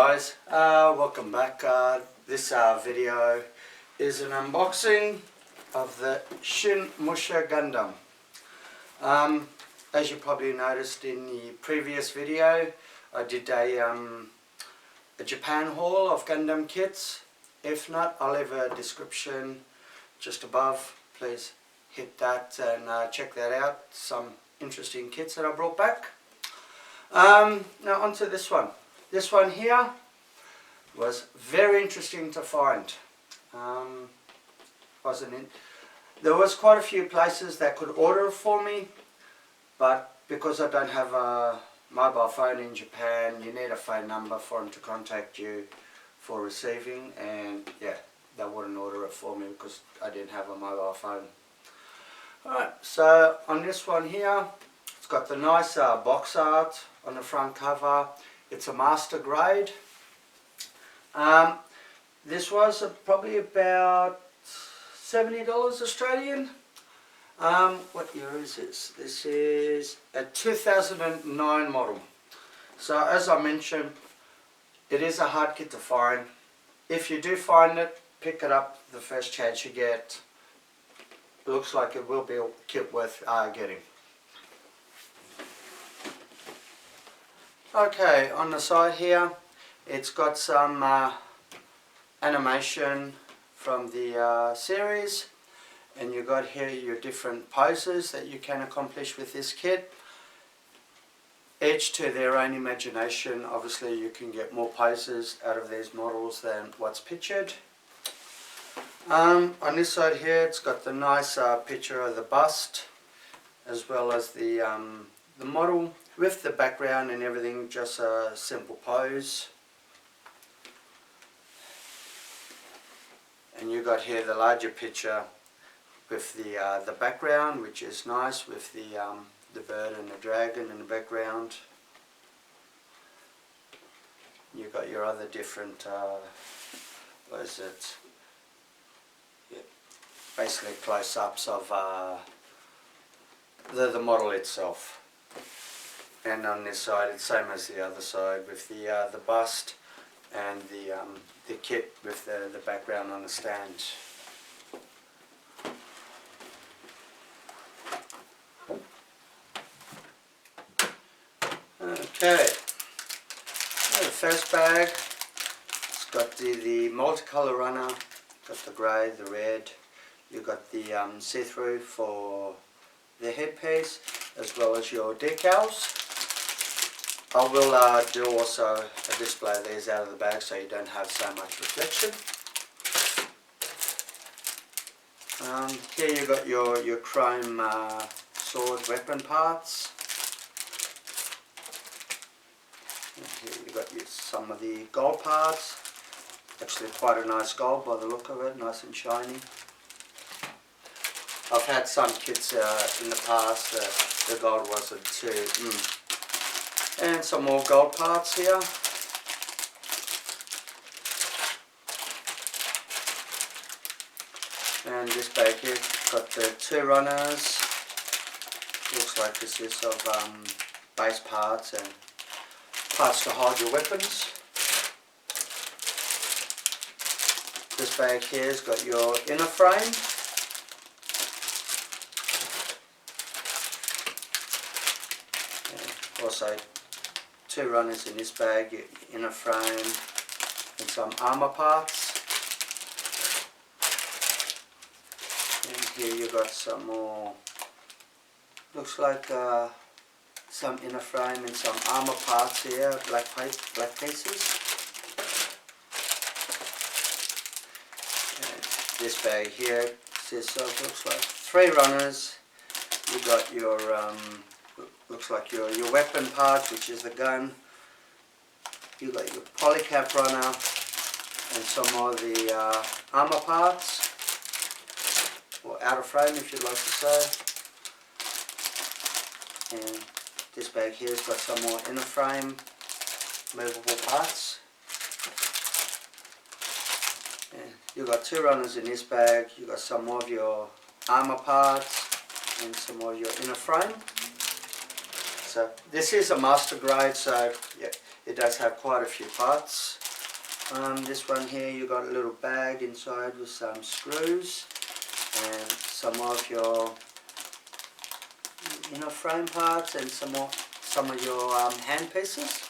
guys, welcome back. This video is an unboxing of the Shin Musha Gundam. As you probably noticed in the previous video, I did a Japan haul of Gundam kits. If not, I'll leave a description just above. Please hit that and check that out. Some interesting kits that I brought back. Now onto this one. This one here was very interesting to find. There was quite a few places that could order it for me, but because I don't have a mobile phone in Japan, you need a phone number for them to contact you for receiving, and yeah, they wouldn't order it for me because I didn't have a mobile phone. Alright, so on this one here, it's got the nice box art on the front cover. It's a master grade. This was probably about $70 Australian. What year is this? This is a 2009 model. So as I mentioned, it is a hard kit to find. If you do find it, pick it up the first chance you get. It looks like it will be a kit worth getting. Okay, on the side here, it's got some animation from the series, and you got here your different poses that you can accomplish with this kit. Each to their own imagination. Obviously you can get more poses out of these models than what's pictured. On this side here, it's got the nice picture of the bust, as well as the model with the background and everything, just a simple pose. And you got here the larger picture with the background, which is nice, with the bird and the dragon in the background. You got your other different what is it? Yeah, basically close-ups of the model itself. And on this side, it's same as the other side, with the bust and the kit with the background on the stand. Okay, now the first bag, it's got the multicolour runner, got the grey, the red, you got the see-through for the headpiece, as well as your decals. I will do also a display of these out of the bag so you don't have so much reflection. Here you got your chrome sword weapon parts. And here you got some of the gold parts. Actually quite a nice gold by the look of it, nice and shiny. I've had some kits in the past that the gold wasn't too... And some more gold parts here. And this bag here got the two runners. Looks like this is of base parts and parts to hold your weapons. This bag here's got your inner frame. And also two runners in this bag, your inner frame and some armour parts. And here you got some more, looks like some inner frame and some armour parts here, black pieces. And this bag here consists of, looks like three runners. You got your looks like your weapon parts, which is the gun. You got your polycap runner and some more of the armour parts, or outer frame if you'd like to say. And this bag here's got some more inner frame movable parts. And you got two runners in this bag. You got some more of your armour parts and some more of your inner frame. So this is a master grade, so yeah, it does have quite a few parts. This one here, you got a little bag inside with some screws and some of your inner frame parts and some of your hand pieces.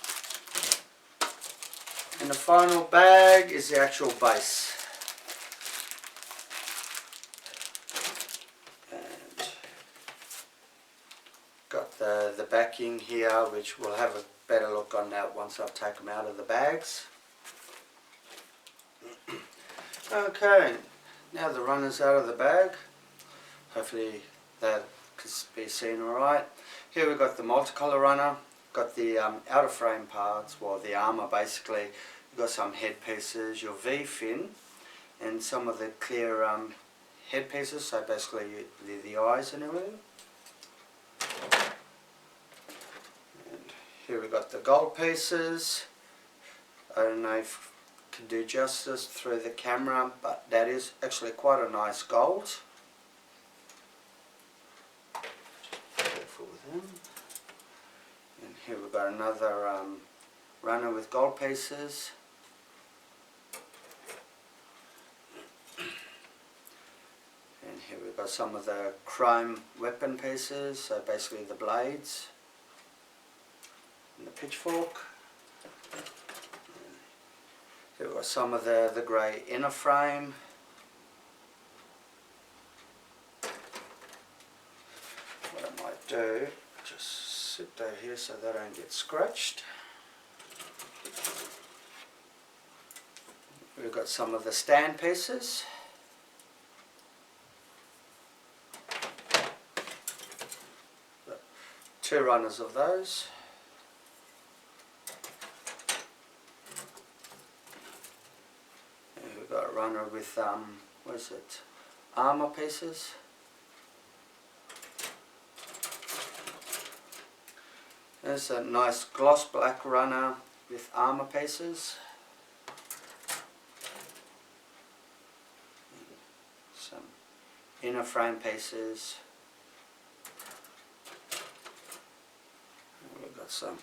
And the final bag is the actual base. And got the backing here, which we'll have a better look on that once I've taken them out of the bags. Okay, now the runner's out of the bag. Hopefully that can be seen alright. Here we've got the multicolour runner, got the outer frame parts, well the armour basically. You've got some head pieces, your V-fin, and some of the clear head pieces, so basically the eyes and everything. And here we've got the gold pieces. I don't know if I can do justice through the camera, but that is actually quite a nice gold. Careful with them. And here we've got another runner with gold pieces. And here we've got some of the chrome weapon pieces, so basically the blades and the pitchfork. Here we've got some of the grey inner frame. What I might do, just sit down here so they don't get scratched. We've got some of the stand pieces. Two runners of those. And we've got a runner with what is it? Armour pieces. There's a nice gloss black runner with armour pieces. Some inner frame pieces. We've got some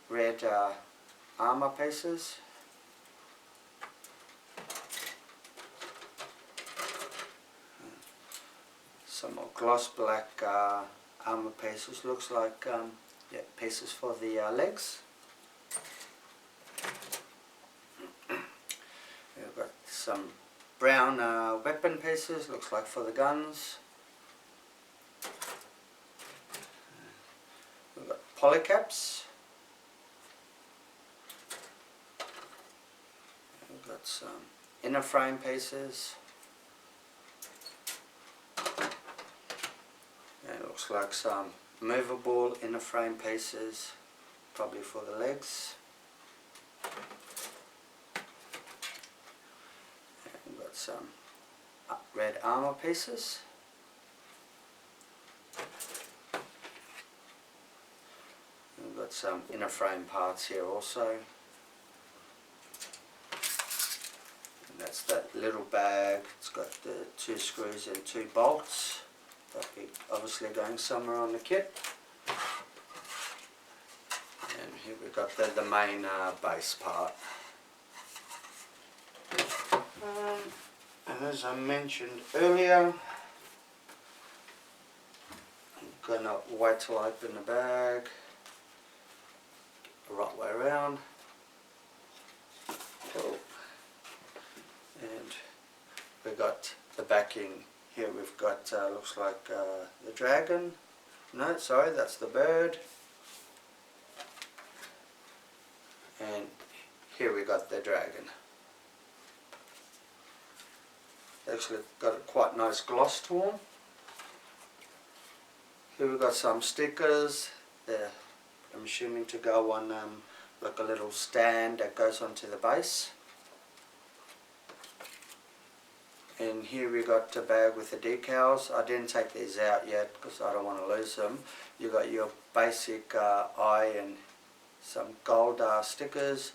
red armour pieces. Some more gloss black armour pieces. Looks like yeah, pieces for the legs. We've got some brown weapon pieces. Looks like for the guns. We've got polycaps. We've got some inner frame pieces. And it looks like some movable inner frame pieces, probably for the legs. And we've got some red armour pieces. We've got some inner frame parts here also. And that's that little bag. It's got the 2 screws and 2 bolts. That'll be obviously going somewhere on the kit. And here we've got the main base part. And as I mentioned earlier, I'm going to wait till I open the bag. The right way around. Cool. And we've got the backing. Here we've got, looks like the dragon. No, sorry, that's the bird. And here we got the dragon. Actually got a quite nice gloss to them. Here we've got some stickers. They're, I'm assuming to go on like a little stand that goes onto the base. And here we got a bag with the decals. I didn't take these out yet because I don't want to lose them. You got your basic eye and some gold stickers.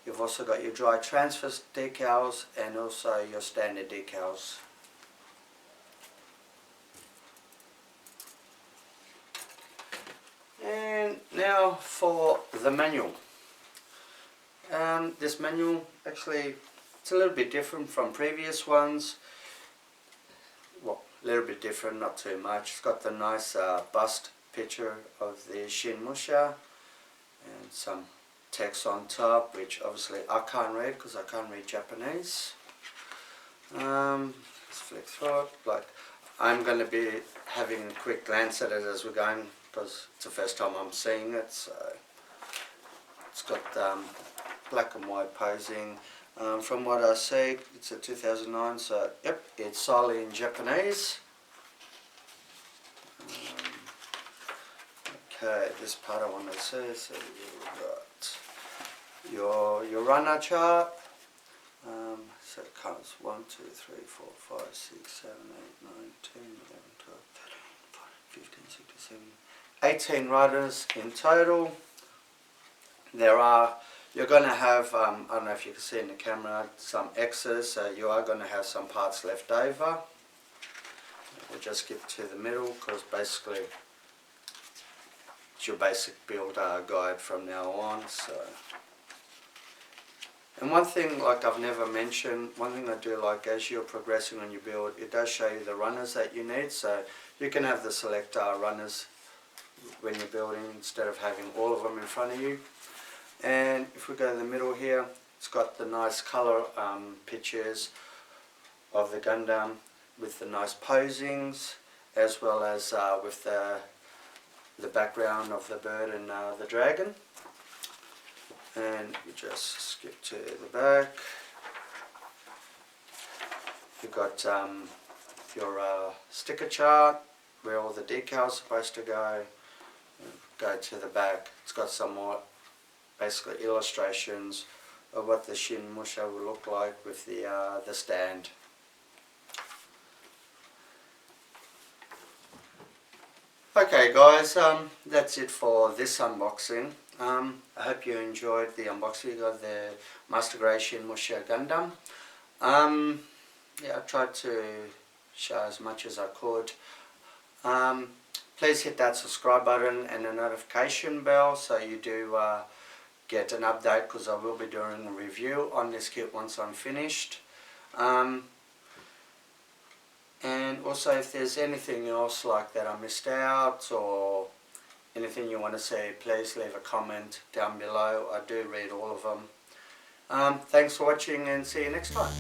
You've also got your dry transfer decals and also your standard decals. And now for the manual. this manual, actually, it's a little bit different from previous ones. Well, a little bit different, not too much. It's got the nice bust picture of the Shin Musha and some text on top, which obviously I can't read because I can't read Japanese. Let's flick through it. Like, I'm going to be having a quick glance at it as we're going because it's the first time I'm seeing it. So it's got black and white posing. From what I see, it's a 2009, so yep, it's solely in Japanese. Okay, this part I want to see. So you've got your runner chart. So it comes 1, 2, 3, 4, 5, 6, 7, 8, 9, 10, 11, 12, 13, 14, 15, 16, 17, 18 runners in total. You're going to have, I don't know if you can see in the camera, some X's, so you are going to have some parts left over. We'll just skip to the middle because basically it's your basic build guide from now on. So, and one thing like I've never mentioned, one thing I do like as you're progressing on your build, it does show you the runners that you need, so you can have the select runners when you're building instead of having all of them in front of you. And if we go to the middle here, it's got the nice colour pictures of the Gundam with the nice posings, as well as with the background of the bird and the dragon. And we just skip to the back. You've got your sticker chart where all the decals are supposed to go. Go to the back. It's got some more basically illustrations of what the Shin Musha will look like with the stand. Okay guys, that's it for this unboxing. I hope you enjoyed the unboxing of the Master Grade Shin Musha Gundam. Yeah, I tried to show as much as I could. Please hit that subscribe button and the notification bell so you do get an update, because I will be doing a review on this kit once I'm finished. And also if there's anything else like that I missed out or anything you want to see, please leave a comment down below. I do read all of them. Thanks for watching and see you next time.